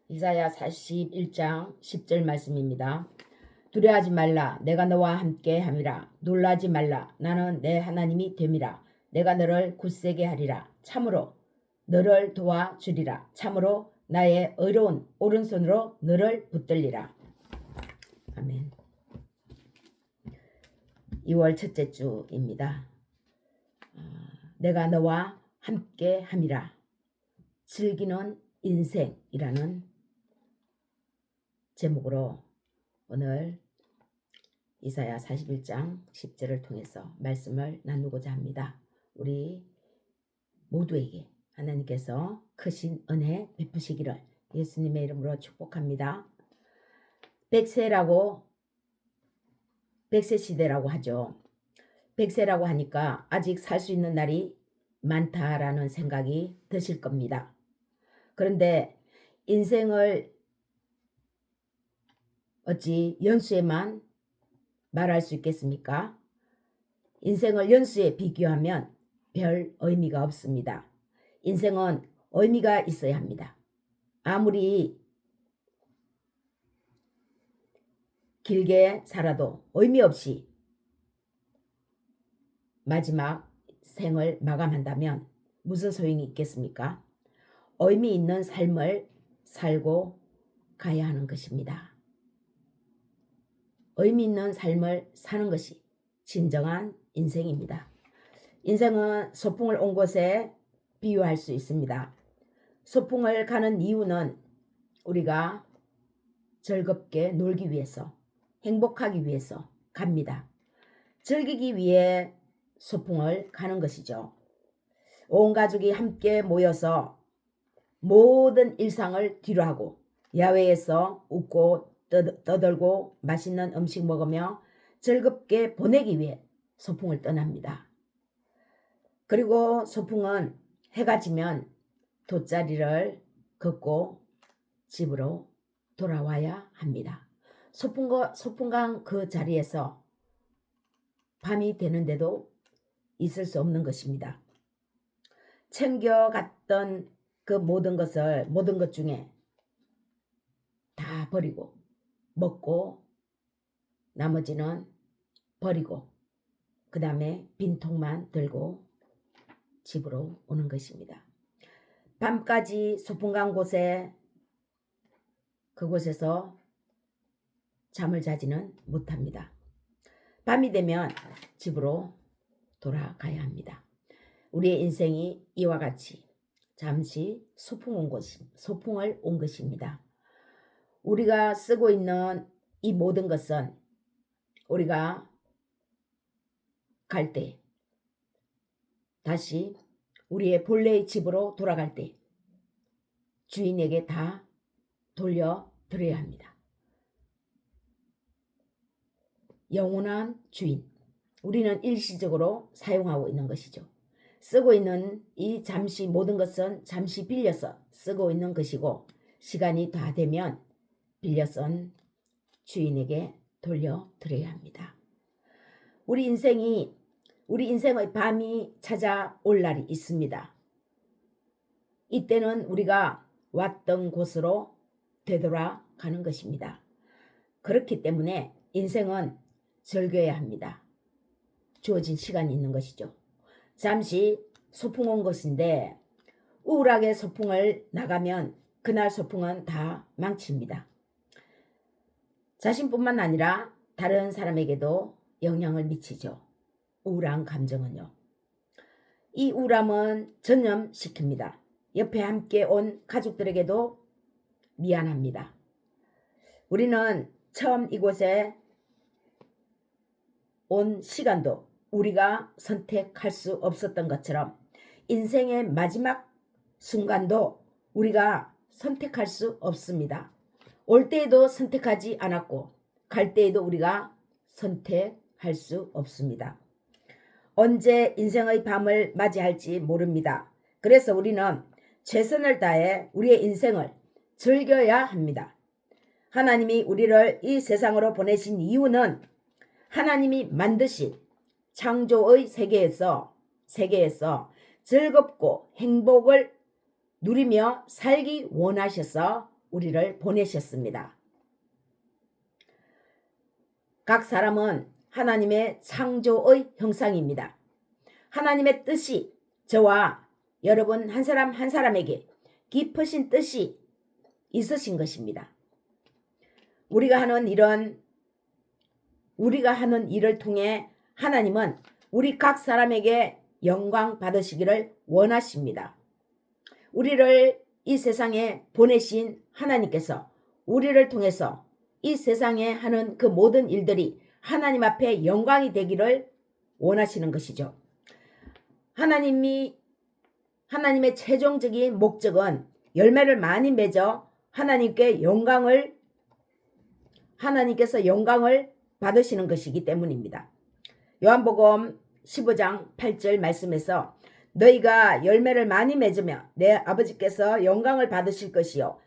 이사야 41장 10절 말씀입니다. 두려워하지 말라. 내가 너와 함께 함이라. 놀라지 말라. 나는 내 하나님이 됨이라. 내가 너를 굳세게 하리라. 참으로 너를 도와주리라. 참으로 나의 의로운 오른손으로 너를 붙들리라. 아멘. 2월 첫째 주입니다. 내가 너와 함께 함이라. 즐기는 인생이라는 제목으로 오늘 이사야 41장 10절을 통해서 말씀을 나누고자 합니다. 우리 모두에게 하나님께서 크신 은혜 베푸시기를 예수님의 이름으로 축복합니다. 백세 시대라고 하죠. 백세라고 하니까 아직 살 수 있는 날이 많다라는 생각이 드실 겁니다. 그런데 인생을 어찌 연수에만 말할 수 있겠습니까? 인생을 연수에 비교하면 별 의미가 없습니다. 인생은 의미가 있어야 합니다. 아무리 길게 살아도 의미 없이 마지막 생을 마감한다면 무슨 소용이 있겠습니까? 의미 있는 삶을 살고 가야 하는 것입니다. 의미 있는 삶을 사는 것이 진정한 인생입니다. 인생은 소풍을 온 곳에 비유할 수 있습니다. 소풍을 가는 이유는 우리가 즐겁게 놀기 위해서, 행복하기 위해서 갑니다. 즐기기 위해 소풍을 가는 것이죠. 온 가족이 함께 모여서 모든 일상을 뒤로하고 야외에서 웃고 떠들고 맛있는 음식 먹으며 즐겁게 보내기 위해 소풍을 떠납니다. 그리고 소풍은 해가 지면 돗자리를 걷고 집으로 돌아와야 합니다. 소풍 간 그 자리에서 밤이 되는데도 있을 수 없는 것입니다. 챙겨갔던 그 모든 것 중에 다 버리고 먹고 나머지는 버리고 그 다음에 빈통만 들고 집으로 오는 것입니다. 밤까지 소풍 간 그곳에서 잠을 자지는 못합니다. 밤이 되면 집으로 돌아가야 합니다. 우리의 인생이 이와 같이 잠시 소풍을 온 것입니다. 우리가 쓰고 있는 이 모든 것은 우리가 갈 때, 다시 우리의 본래의 집으로 돌아갈 때 주인에게 다 돌려드려야 합니다. 영원한 주인, 우리는 일시적으로 사용하고 있는 것이죠. 쓰고 있는 이 모든 것은 잠시 빌려서 쓰고 있는 것이고 시간이 다 되면 빌려 쓴 주인에게 돌려드려야 합니다. 우리 인생의 밤이 찾아올 날이 있습니다. 이때는 우리가 왔던 곳으로 되돌아가는 것입니다. 그렇기 때문에 인생은 즐겨야 합니다. 주어진 시간이 있는 것이죠. 잠시 소풍 온 것인데 우울하게 소풍을 나가면 그날 소풍은 다 망칩니다. 자신뿐만 아니라 다른 사람에게도 영향을 미치죠. 우울한 감정은요. 이 우울함은 전염시킵니다. 옆에 함께 온 가족들에게도 미안합니다. 우리는 처음 이곳에 온 시간도 우리가 선택할 수 없었던 것처럼 인생의 마지막 순간도 우리가 선택할 수 없습니다. 올 때에도 선택하지 않았고 갈 때에도 우리가 선택할 수 없습니다. 언제 인생의 밤을 맞이할지 모릅니다. 그래서 우리는 최선을 다해 우리의 인생을 즐겨야 합니다. 하나님이 우리를 이 세상으로 보내신 이유는 하나님이 만드신 창조의 세계에서 즐겁고 행복을 누리며 살기 원하셔서 우리를 보내셨습니다. 각 사람은 하나님의 창조의 형상입니다. 하나님의 뜻이 저와 여러분 한 사람 한 사람에게 깊으신 뜻이 있으신 것입니다. 우리가 하는 일을 통해 하나님은 우리 각 사람에게 영광 받으시기를 원하십니다. 우리를 이 세상에 보내신 하나님께서 우리를 통해서 이 세상에 하는 그 모든 일들이 하나님 앞에 영광이 되기를 원하시는 것이죠. 하나님의 최종적인 목적은 열매를 많이 맺어 하나님께서 영광을 받으시는 것이기 때문입니다. 요한복음 15장 8절 말씀에서 너희가 열매를 많이 맺으며 내 아버지께서 영광을 받으실 것이요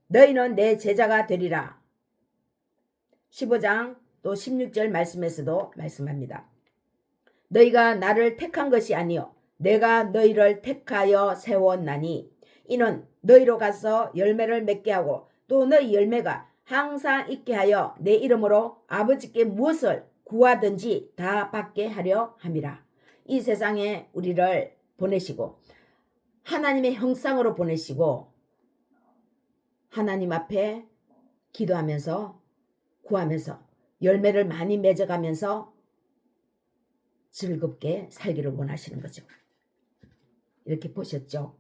너희는 내 제자가 되리라. 15장 또 16절 말씀에서도 말씀합니다. 너희가 나를 택한 것이 아니요 내가 너희를 택하여 세웠나니 이는 너희로 가서 열매를 맺게 하고 또 너희 열매가 항상 있게 하여 내 이름으로 아버지께 무엇을 구하든지 다 받게 하려 함이라. 이 세상에 우리를 보내시고 하나님의 형상으로 보내시고 하나님 앞에 기도하면서 구하면서 열매를 많이 맺어가면서 즐겁게 살기를 원하시는 거죠. 이렇게 보셨죠?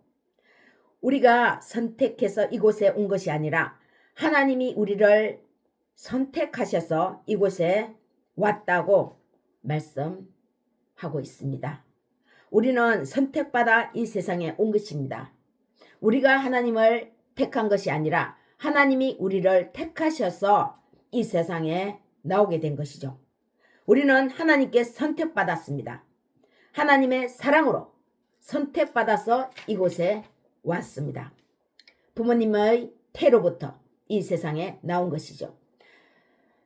우리가 선택해서 이곳에 온 것이 아니라 하나님이 우리를 선택하셔서 이곳에 왔다고 말씀하고 있습니다. 우리는 선택받아 이 세상에 온 것입니다. 우리가 하나님을 택한 것이 아니라 하나님이 우리를 택하셔서 이 세상에 나오게 된 것이죠. 우리는 하나님께 선택받았습니다. 하나님의 사랑으로 선택받아서 이곳에 왔습니다. 부모님의 태로부터 이 세상에 나온 것이죠.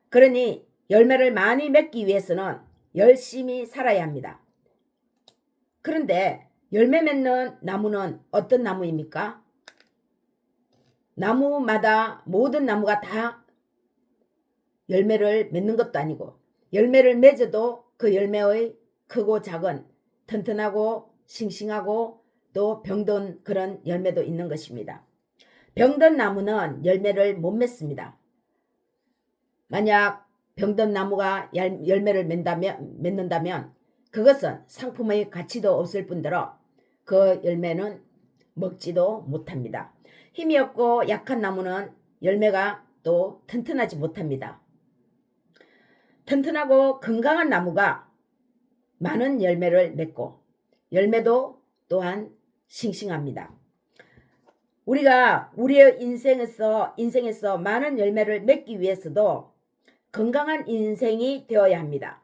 그러니 열매를 많이 맺기 위해서는 열심히 살아야 합니다. 그런데 열매 맺는 나무는 어떤 나무입니까? 나무마다 모든 나무가 다 열매를 맺는 것도 아니고 열매를 맺어도 그 열매의 크고 작은 튼튼하고 싱싱하고 또 병든 그런 열매도 있는 것입니다. 병든 나무는 열매를 못 맺습니다. 만약 병든 나무가 열매를 맺는다면 그것은 상품의 가치도 없을 뿐더러 그 열매는 먹지도 못합니다. 힘이 없고 약한 나무는 열매가 또 튼튼하지 못합니다. 튼튼하고 건강한 나무가 많은 열매를 맺고 열매도 또한 싱싱합니다. 우리가 우리의 인생에서 많은 열매를 맺기 위해서도 건강한 인생이 되어야 합니다.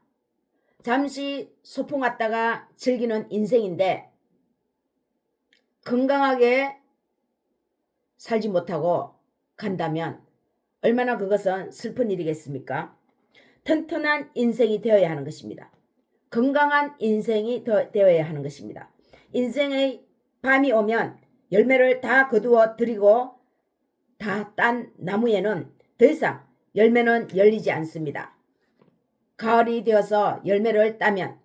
잠시 소풍 왔다가 즐기는 인생인데 건강하게 살지 못하고 간다면 얼마나 그것은 슬픈 일이겠습니까? 튼튼한 인생이 되어야 하는 것입니다. 건강한 인생이 되어야 하는 것입니다. 인생의 밤이 오면 열매를 다 거두어 들이고 다 딴 나무에는 더 이상 열매는 열리지 않습니다. 가을이 되어서 열매를 따면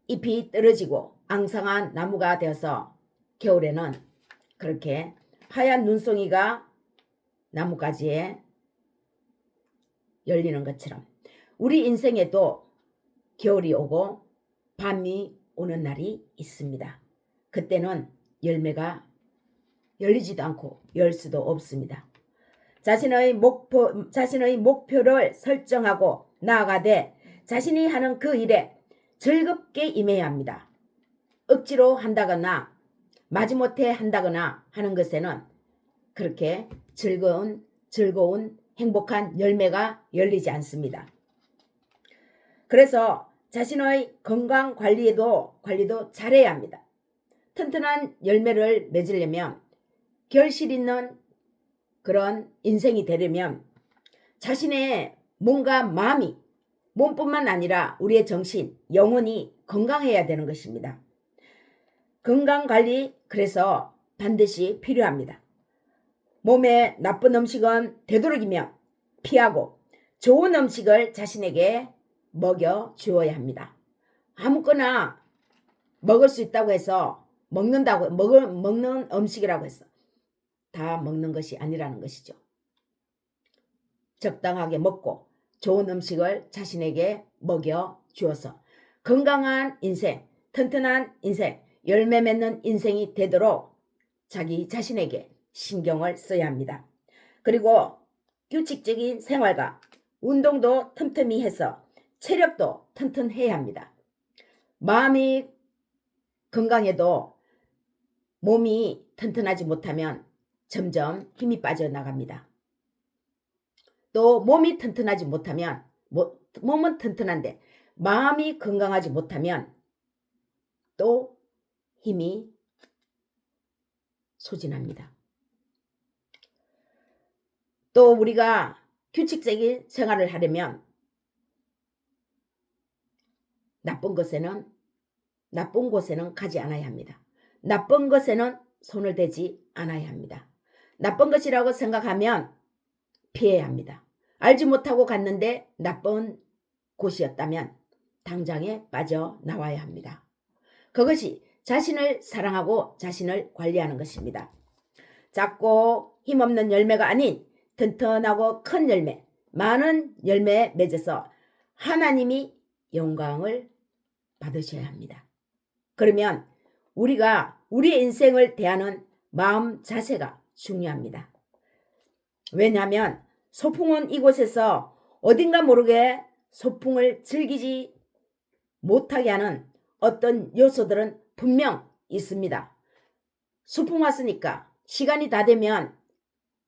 잎이 떨어지고 앙상한 나무가 되어서 겨울에는 그렇게 하얀 눈송이가 나뭇가지에 열리는 것처럼 우리 인생에도 겨울이 오고 밤이 오는 날이 있습니다. 그때는 열매가 열리지도 않고 열 수도 없습니다. 자신의 목표를 설정하고 나아가되 자신이 하는 그 일에 즐겁게 임해야 합니다. 억지로 한다거나 마지못해 한다거나 하는 것에는 그렇게 즐거운 행복한 열매가 열리지 않습니다. 그래서 자신의 건강 관리도 잘해야 합니다. 튼튼한 열매를 맺으려면 결실 있는 그런 인생이 되려면 자신의 몸과 마음이 몸뿐만 아니라 우리의 정신, 영혼이 건강해야 되는 것입니다. 건강관리 그래서 반드시 필요합니다. 몸에 나쁜 음식은 되도록이면 피하고 좋은 음식을 자신에게 먹여 주어야 합니다. 아무거나 먹을 수 있다고 해서 먹는 음식이라고 해서 다 먹는 것이 아니라는 것이죠. 적당하게 먹고 좋은 음식을 자신에게 먹여 주어서 건강한 인생, 튼튼한 인생, 열매 맺는 인생이 되도록 자기 자신에게 신경을 써야 합니다. 그리고 규칙적인 생활과 운동도 틈틈이 해서 체력도 튼튼해야 합니다. 마음이 건강해도 몸이 튼튼하지 못하면 점점 힘이 빠져나갑니다. 또 몸이 튼튼하지 못하면 몸은 튼튼한데 마음이 건강하지 못하면 또 힘이 소진합니다. 또 우리가 규칙적인 생활을 하려면 나쁜 곳에는 가지 않아야 합니다. 나쁜 것에는 손을 대지 않아야 합니다. 나쁜 것이라고 생각하면 피해야 합니다. 알지 못하고 갔는데 나쁜 곳이었다면 당장에 빠져나와야 합니다. 그것이 자신을 사랑하고 자신을 관리하는 것입니다. 작고 힘없는 열매가 아닌 튼튼하고 큰 열매, 많은 열매 맺어서 하나님이 영광을 받으셔야 합니다. 그러면 우리가 우리의 인생을 대하는 마음 자세가 중요합니다. 왜냐하면 소풍은 이곳에서 어딘가 모르게 소풍을 즐기지 못하게 하는 어떤 요소들은 분명 있습니다. 소풍 왔으니까 시간이 다 되면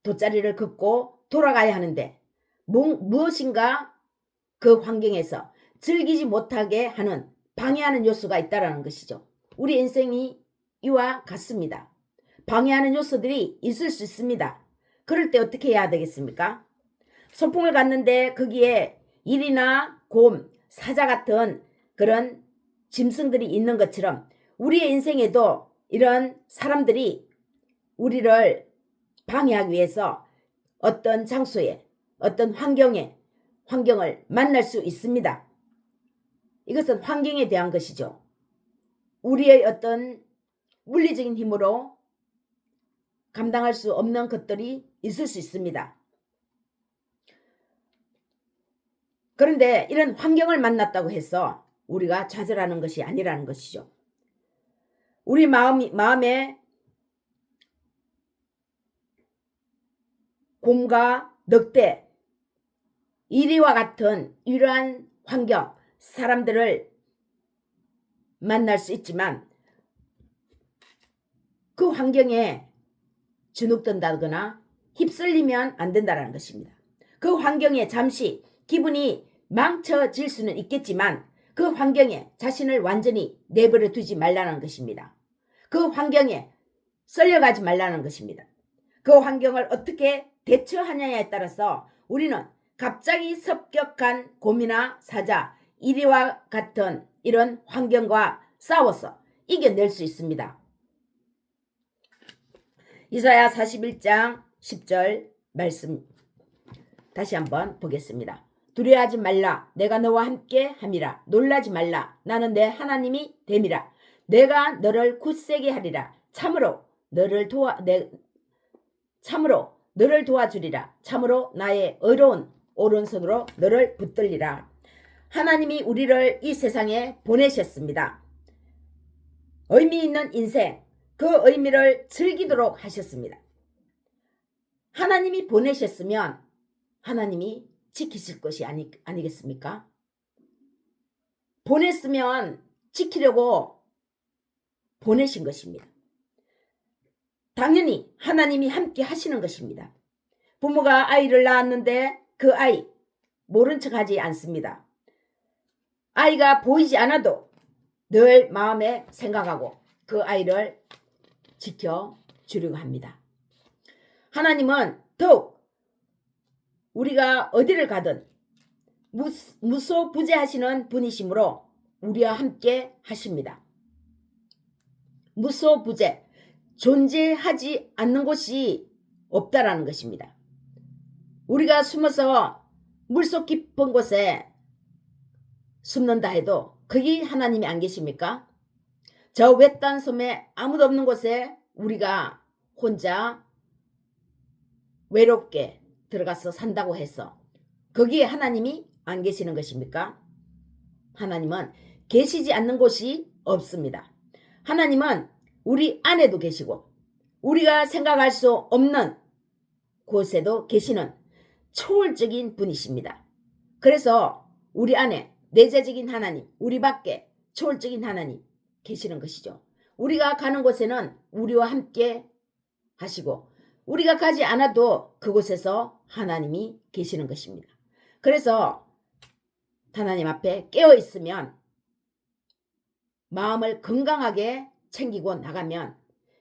돗자리를 긋고 돌아가야 하는데 무엇인가 그 환경에서 즐기지 못하게 하는 방해하는 요소가 있다는 것이죠. 우리 인생이 이와 같습니다. 방해하는 요소들이 있을 수 있습니다. 그럴 때 어떻게 해야 되겠습니까? 소풍을 갔는데 거기에 일이나 곰, 사자 같은 그런 짐승들이 있는 것처럼 우리의 인생에도 이런 사람들이 우리를 방해하기 위해서 어떤 장소에 어떤 환경을 만날 수 있습니다. 이것은 환경에 대한 것이죠. 우리의 어떤 물리적인 힘으로 감당할 수 없는 것들이 있을 수 있습니다. 그런데 이런 환경을 만났다고 해서 우리가 좌절하는 것이 아니라는 것이죠. 우리 마음에 곰과 늑대, 이리와 같은 이러한 환경, 사람들을 만날 수 있지만 그 환경에 주눅든다거나 휩쓸리면 안 된다는 것입니다. 그 환경에 잠시 기분이 망쳐질 수는 있겠지만 그 환경에 자신을 완전히 내버려 두지 말라는 것입니다. 그 환경에 썰려가지 말라는 것입니다. 그 환경을 어떻게 대처하냐에 따라서 우리는 갑자기 습격한 곰이나 사자, 이리와 같은 이런 환경과 싸워서 이겨낼 수 있습니다. 이사야 41장 10절 말씀 다시 한번 보겠습니다. 두려워하지 말라. 내가 너와 함께 함이라. 놀라지 말라. 나는 내 하나님이 됨이라. 내가 너를 굳세게 하리라. 참으로 너를 도와주리라. 참으로 나의 의로운 오른손으로 너를 붙들리라. 하나님이 우리를 이 세상에 보내셨습니다. 의미 있는 인생, 그 의미를 즐기도록 하셨습니다. 하나님이 보내셨으면 하나님이 지키실 것이 아니겠습니까? 보냈으면 지키려고 보내신 것입니다. 당연히 하나님이 함께 하시는 것입니다. 부모가 아이를 낳았는데 그 아이 모른 척하지 않습니다. 아이가 보이지 않아도 늘 마음에 생각하고 그 아이를 지켜주려고 합니다. 하나님은 더욱 우리가 어디를 가든 무소부재하시는 분이시므로 우리와 함께 하십니다. 무소부재, 존재하지 않는 곳이 없다라는 것입니다. 우리가 숨어서 물속 깊은 곳에 숨는다 해도 거기 하나님이 안 계십니까? 저 외딴 섬에 아무도 없는 곳에 우리가 혼자 외롭게 들어가서 산다고 해서 거기에 하나님이 안 계시는 것입니까? 하나님은 계시지 않는 곳이 없습니다. 하나님은 우리 안에도 계시고 우리가 생각할 수 없는 곳에도 계시는 초월적인 분이십니다. 그래서 우리 안에 내재적인 하나님, 우리 밖에 초월적인 하나님 계시는 것이죠. 우리가 가는 곳에는 우리와 함께 하시고 우리가 가지 않아도 그곳에서 하나님이 계시는 것입니다. 그래서 하나님 앞에 깨어 있으면 마음을 건강하게 챙기고 나가면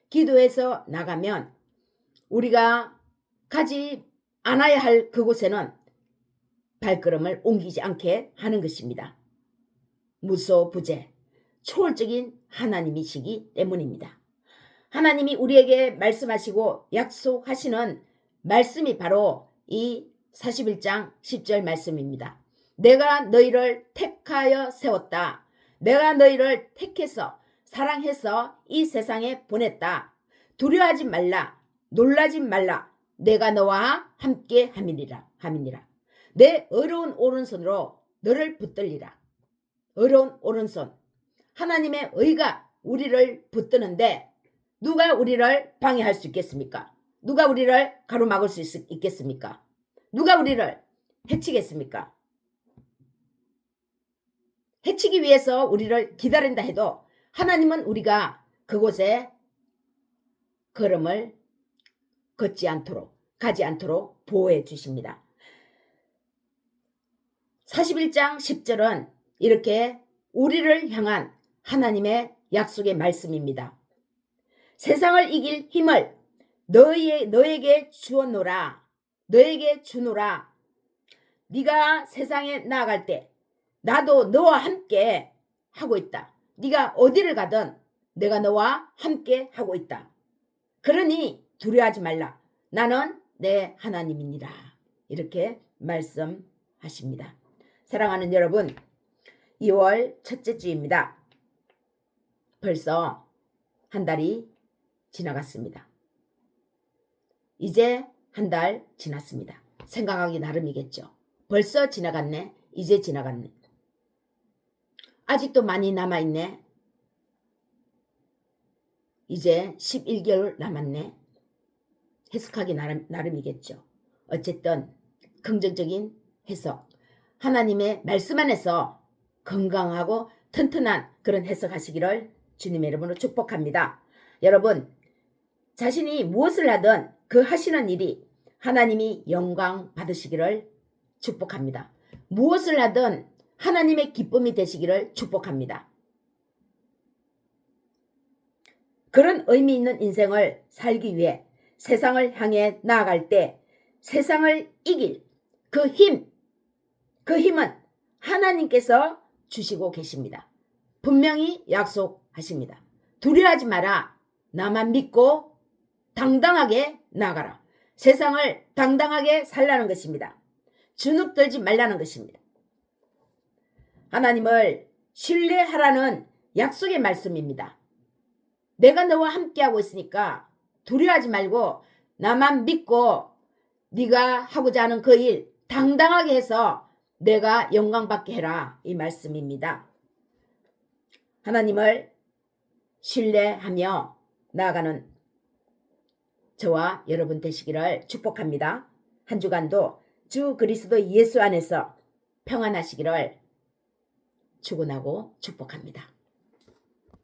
기도해서 나가면 우리가 가지 않아야 할 그곳에는 발걸음을 옮기지 않게 하는 것입니다. 무소부재 초월적인 하나님이시기 때문입니다. 하나님이 우리에게 말씀하시고 약속하시는 말씀이 바로 이 41장 10절 말씀입니다. 내가 너희를 택하여 세웠다. 내가 너희를 택해서 사랑해서 이 세상에 보냈다. 두려워하지 말라. 놀라지 말라. 내가 너와 함께 함이니라. 내 어려운 오른손으로 너를 붙들리라. 어려운 오른손. 하나님의 의가 우리를 붙드는데 누가 우리를 방해할 수 있겠습니까? 누가 우리를 가로막을 수 있겠습니까? 누가 우리를 해치겠습니까? 해치기 위해서 우리를 기다린다 해도 하나님은 우리가 그곳에 걸음을 걷지 않도록 가지 않도록 보호해 주십니다. 41장 10절은 이렇게 우리를 향한 하나님의 약속의 말씀입니다. 세상을 이길 힘을 너에게 주었노라. 너에게 주노라. 네가 세상에 나아갈 때 나도 너와 함께 하고 있다. 네가 어디를 가든 내가 너와 함께 하고 있다. 그러니 두려워하지 말라. 나는 내 하나님이니라. 이렇게 말씀하십니다. 사랑하는 여러분, 2월 첫째 주입니다. 벌써 한 달이 지나갔습니다. 이제 한 달 지났습니다. 생각하기 나름이겠죠. 벌써 지나갔네. 이제 지나갔네. 아직도 많이 남아있네. 이제 11개월 남았네. 해석하기 나름이겠죠. 어쨌든 긍정적인 해석. 하나님의 말씀 안에서 건강하고 튼튼한 그런 해석하시기를 주님의 이름으로 축복합니다. 여러분, 자신이 무엇을 하든 그 하시는 일이 하나님이 영광 받으시기를 축복합니다. 무엇을 하든 하나님의 기쁨이 되시기를 축복합니다. 그런 의미 있는 인생을 살기 위해 세상을 향해 나아갈 때 세상을 이길 그 힘은 하나님께서 주시고 계십니다. 분명히 약속하십니다. 두려워하지 마라. 나만 믿고 당당하게 나아가라. 세상을 당당하게 살라는 것입니다. 주눅들지 말라는 것입니다. 하나님을 신뢰하라는 약속의 말씀입니다. 내가 너와 함께하고 있으니까 두려워하지 말고 나만 믿고 네가 하고자 하는 그 일 당당하게 해서 내가 영광받게 해라. 이 말씀입니다. 하나님을 신뢰하며 나아가는 저와 여러분 되시기를 축복합니다. 한 주간도 주 그리스도 예수 안에서 평안하시기를 축원하고 축복합니다.